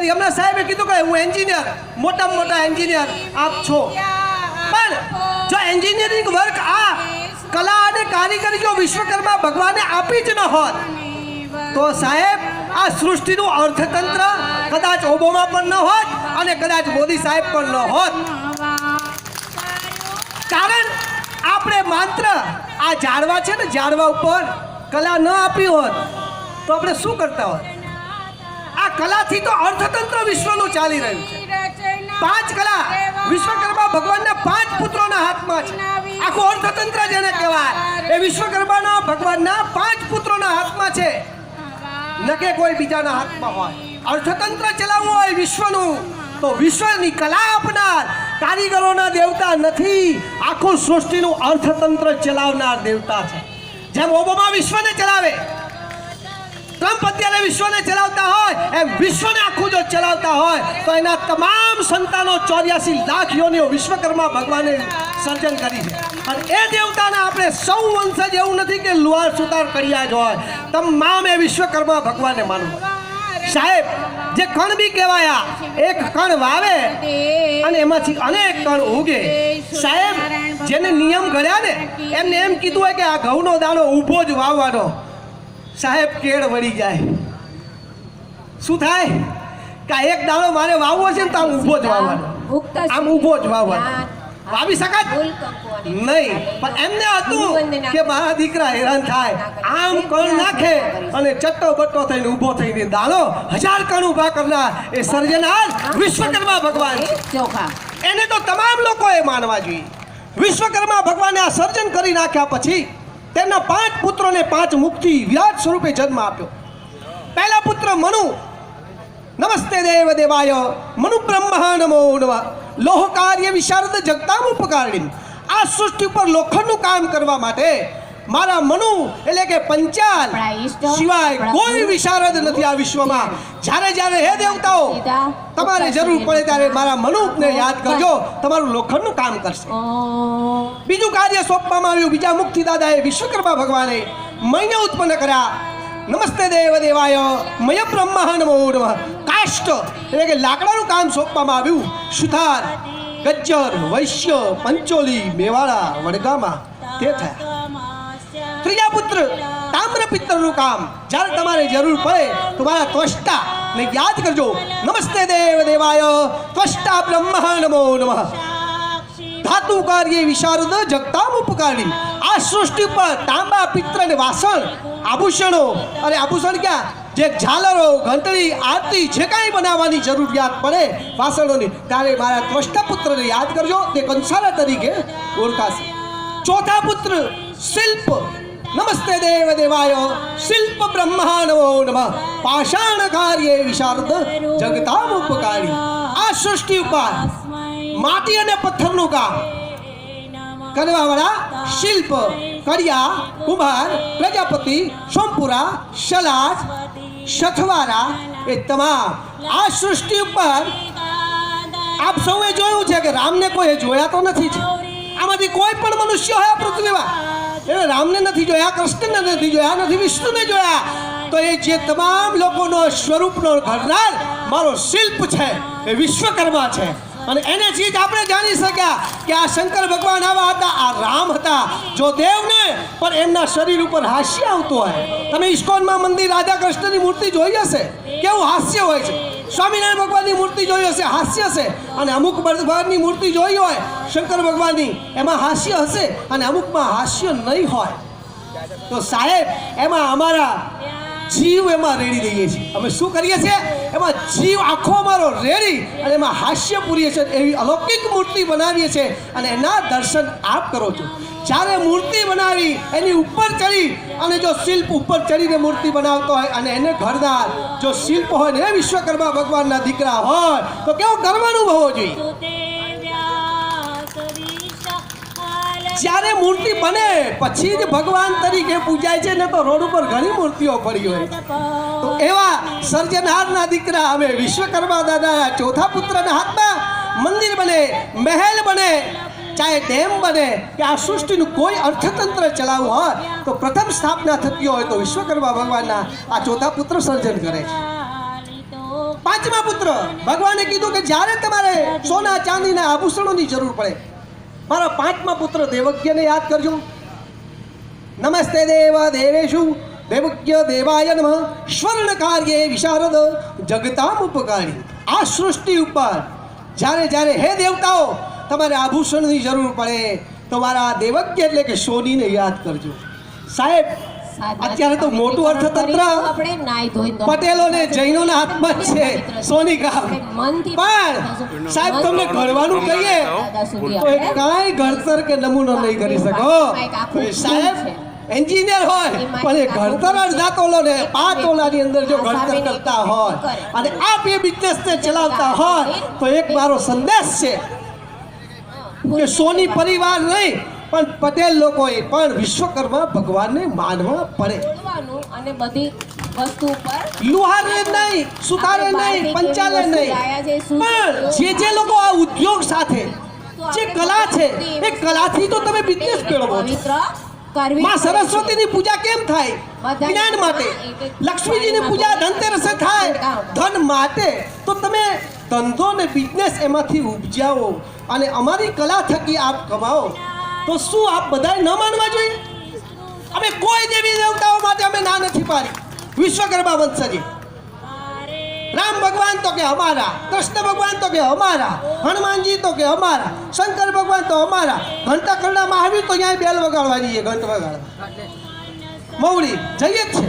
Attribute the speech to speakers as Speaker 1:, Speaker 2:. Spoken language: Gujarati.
Speaker 1: કરી. હમણાં સાહેબે કીધું કે હું એન્જિનિયર, મોટામાં મોટા એન્જિનિયર આપ છો, પણ જો એન્જિનિયરિંગ વર્ક આ કલા અને કારીગરી જો વિશ્વકર્મા ભગવાને આપી જ ન હોત તો સાહેબ આ સૃષ્ટિનું અર્થતંત્ર કદાચ ઓબામા પણ ન હોત અને કદાચ મોદી સાહેબ પણ ન હોત. કારણ આપણે માત્ર આ ઝાડવા છે ને, ઝાડવા ઉપર કલા ન આપી હોત તો આપણે શું કરતા હોત? આ કલાથી તો અર્થતંત્ર વિશ્વનું ચાલી રહ્યું છે. 5 કલા વિશ્વકર્મા ભગવાનના 5 પુત્રોના હાથમાં છે. આખું અર્થતંત્ર જેને કહેવાય એ વિશ્વકર્માના ભગવાનના 5 પુત્રોના હાથમાં છે, ન કે કોઈ બીજાના હાથમાં હોય. અર્થતંત્ર ચલાવવું હોય વિશ્વનું તો વિશ્વની કલા આપનાર કારીગરોના દેવતા નથી, આખું સૃષ્ટિનું અર્થતંત્ર ચલાવનાર દેવતા છે. જેમ ઓબામા વિશ્વને ચલાવે, ટ્રમ્પ અત્યારે વિશ્વને ચલાવતા હોય, એમ વિશ્વને આખું જો ચલાવતા હોય તો એના તમામ સંતાનો 84 લાખ યોનિઓ વિશ્વકર્મા ભગવાને સર્જન કરી છે. અને એ દેવતાના આપણે સૌ વંશજ એવું નથી કે લુહાર સુતાર કર્યા જ હોય, તમામ એ વિશ્વકર્મા ભગવાને માનવું. સાહેબ જે કણ બી કહેવાયા, એક કણ વાવે અને એમાંથી અનેક કણ ઉગે. સાહેબ જેને નિયમ ઘડ્યા ને એમને એમ કીધું હોય કે આ ઘઉંનો દાણો ઊભો જ વાવવાનો. સાહેબ કેળ વળી જાય, શું થાય કે એક દાણો મારે વાવવો છે ને તો આમ ઊભો જ વાવવાનો, આમ ઊભો જ વાવવાનો. વાવી શકાત નહીં, પણ એમને હતું કે મારા દીકરા હેરાન થાય, આમ કણ નાખે અને ચટ્ટો બટ્ટો થઈને ઊભો થઈને દાણો 1000 કણ ઊભા કરનાર એ સર્જનાર વિશ્વકર્મા ભગવાન. એને તો તમામ લોકોએ માનવા જોઈએ. વિશ્વકર્મા ભગવાને આ સર્જન કરી નાખ્યા પછી તેમના 5 પુત્રોને 5 મુખથી વિરાટ સ્વરૂપે જન્મ આપ્યો. પહેલા પુત્ર મનુ, નમસ્તે દેવ દેવાય, મનુ બ્રહ્મા નમો નમઃ, લોહ કાર્ય વિશારદ જગતામ ઉપકારિણી. આ સૃષ્ટિ ઉપર લોખંડનું કામ કરવા માટે મારા મનુ એટલે કે પંચાલ સિવાય કોઈ વિશારદ નથી આ વિશ્વમાં. જ્યારે જ્યારે હે દેવતાઓ તમારે જરૂર પડે ત્યારે મારા મનુને યાદ કરજો, તમારું લોખંડનું કામ કરશે. બીજું કાર્ય સોંપવામાં આવ્યું બીજા મુખથી દાદાએ વિશ્વકર્મા ભગવાને મયને ઉત્પન્ન કર્યા. નમસ્તે દેવ દેવાય, મય બ્રહ્મા નમો નમઃ. કાષ્ટ એટલે કે લાકડાનું કામ સોંપવામાં આવ્યું. સુથાર, ગજ્જર, વૈશ્ય, પંચોલી, મેવાડા, વડગામા તે થયા. ત્રીજા પુત્ર તામ્ર પિત્તળનું કામ, જ્યારે તમારે જરૂર પડે તો મારા ત્વષ્ટા ને યાદ કરજો. નમસ્તે દેવ દેવાય, ત્વષ્ટા બ્રહ્મા નમો નમઃ. ધાતુ કાર્ય વિશારદ જગતામ ઉપકારિણી. આ સૃષ્ટિ પર તાંબા, પિત્તળ અને વાસણ, આભૂષણો, અને આભૂષણ ક્યાં જે ઝાલરો, ઘંટડી, આરતી જે કાંઈ બનાવવાની જરૂરિયાત પડે વાસણોની, ત્યારે મારા ત્વષ્ટા પુત્રને યાદ કરજો, તે કંસારા તરીકે ઓળખાશે. ચોથા પુત્ર શિલ્પ, નમસ્તે દેવ દેવાય, શિલ્પ બ્રહ્મા નમો નમઃ. પાષાણ કાર્ય વિશારદ જગતામ ઉપકારી. આ સૃષ્ટિ ઉપર માટી અને પથ્થરનું કામ કરવાવાળા શિલ્પ, કડિયા, કુંભાર, પ્રજાપતિ, સોમપુરા, શલાજ, શથવારા એ તમામ આ સૃષ્ટિ ઉપર આપ સૌએ જોયું છે કે રામને કોઈ જોયા તો નથી છે. આમાંથી કોઈ પણ મનુષ્ય હોય પૃથ્વીમાં એને રામને નથી જોયા, કૃષ્ણને નથી જોયા, નથી વિષ્ણુને જોયા, તો એ જે તમામ લોકોનો સ્વરૂપનો ઘડનાર મારો શિલ્પ છે એ વિશ્વકર્મા છે. અને એને ચીજ આપણે જાણી શક્યા કે આ શંકર ભગવાન આવા હતા, આ રામ હતા. જો દેવને પણ એમના શરીર ઉપર હાસ્ય આવતું હોય, તમે ઇસ્કોનમાં મંદિર રાધા કૃષ્ણની મૂર્તિ જોઈ હશે, કેવું હાસ્ય હોય છે. સ્વામિનારાયણ ભગવાનની મૂર્તિ જોઈ હશે, હાસ્ય છે. અને અમુક ભગવાનની મૂર્તિ જોઈ હોય શંકર ભગવાનની, એમાં હાસ્ય હશે અને અમુકમાં હાસ્ય નહીં હોય. તો સાહેબ એમાં અમારા જીવ એમાં રેડી દઈએ છીએ. અમે શું કરીએ છીએ? એમાં જીવ આખો અમારો રેડી અને એમાં હાસ્ય પૂરીએ છીએ. એવી અલૌકિક મૂર્તિ બનાવીએ છીએ અને એના દર્શન આપ કરો છો. જ્યારે મૂર્તિ બનાવી એની ઉપર ચડી, અને જો શિલ્પ ઉપર ચડીને મૂર્તિ બનાવતો હોય અને એને ઘડનાર જો શિલ્પ હોય ને વિશ્વકર્મા ભગવાનના દીકરા હોય તો કેવો ગર્વ અનુભવવો જોઈએ. જ્યારે મૂર્તિ બને પછી જ ભગવાન તરીકે પૂજાય છે, ને તો રોડ ઉપર ઘણી મૂર્તિઓ પડી હોય. તો એવા સર્જનહારના દીકરા અમે વિશ્વકર્મા દાદાના ચોથા પુત્રના હાથમાં મંદિર બને, મહેલ બને, ચાહે ડેમ બને, કે આ સૃષ્ટિનું કોઈ અર્થતંત્ર ચલાવવું હોય તો પ્રથમ સ્થાપના થતી હોય તો વિશ્વકર્મા ભગવાનના આ ચોથા પુત્ર સર્જન કરે છે. પાંચમા પુત્ર ભગવાને કીધું કે જ્યારે તમારે સોના ચાંદીના આભૂષણોની જરૂર પડે મારા પાંચમા પુત્ર દેવજ્ઞને યાદ કરજો. નમસ્તે દેવ દેવેશુ દેવજ્ઞ દેવાય નમઃ સ્વર્ણ કાર્યે વિશારદ જગતામ ઉપકારી. આ સૃષ્ટિ ઉપર જ્યારે જ્યારે હે દેવતાઓ તમારે આભૂષણની જરૂર પડે તો મારા દેવજ્ઞ એટલે કે સોનીને યાદ કરજો. સાહેબ અત્યારે તો મોટું અર્થતંત્ર પટેલોને જૈનોના હાથમાં જ છે સોની કામ. પણ સાહેબ તમને ઘડવાનું કહીએ તો એ કાંઈ ઘડતર કે નમૂનો નહીં કરી શકો. સાહેબ એન્જિનિયર હોય પણ એ ઘડતર અડધા તોલો ને 5 તોલાની અંદર જો ઘડતર કરતા હોય અને આપ એ બિઝનેસને ચલાવતા હોય તો એક મારો સંદેશ છે કે સોની પરિવાર નહીં પણ પટેલ લોકોએ પણ વિશ્વકર્મા ભગવાનને માનવા પડે.
Speaker 2: અને બધી વસ્તુ પર
Speaker 1: લુહારે નહીં, સુતારે નહીં, પંચાલે નહીં, પણ જે લોકો આ ઉદ્યોગ સાથે જે કલા છે એ કલાથી તો તમે બિઝનેસ મેળવો છો. માં સરસ્વતીની પૂજા કેમ થાય? જ્ઞાન માટે. લક્ષ્મીજીની પૂજા ધનતેરસે થાય ધન માટે. તો તમે ધંધો ને બિઝનેસ એમાંથી ઉપજાવો અને અમારી કલા થકી આપ કમાઓ તો શું આપ બધાએ ન માનવા જોઈએ? અમે કોઈ દેવી દેવતાઓ માટે અમે ના નથી પાડી. વિશ્વકર્મા વંશજી રામ ભગવાન તો કે અમારા, કૃષ્ણ ભગવાન તો કે અમારા, હનુમાનજી તો કે અમારા, શંકર ભગવાન તો અમારા. ઘંટા કરડામાં આવી તો અહીંયા બેલ વગાડવાની છે. ઘંટ વગાડવા મૌડી જઈએ જ છે.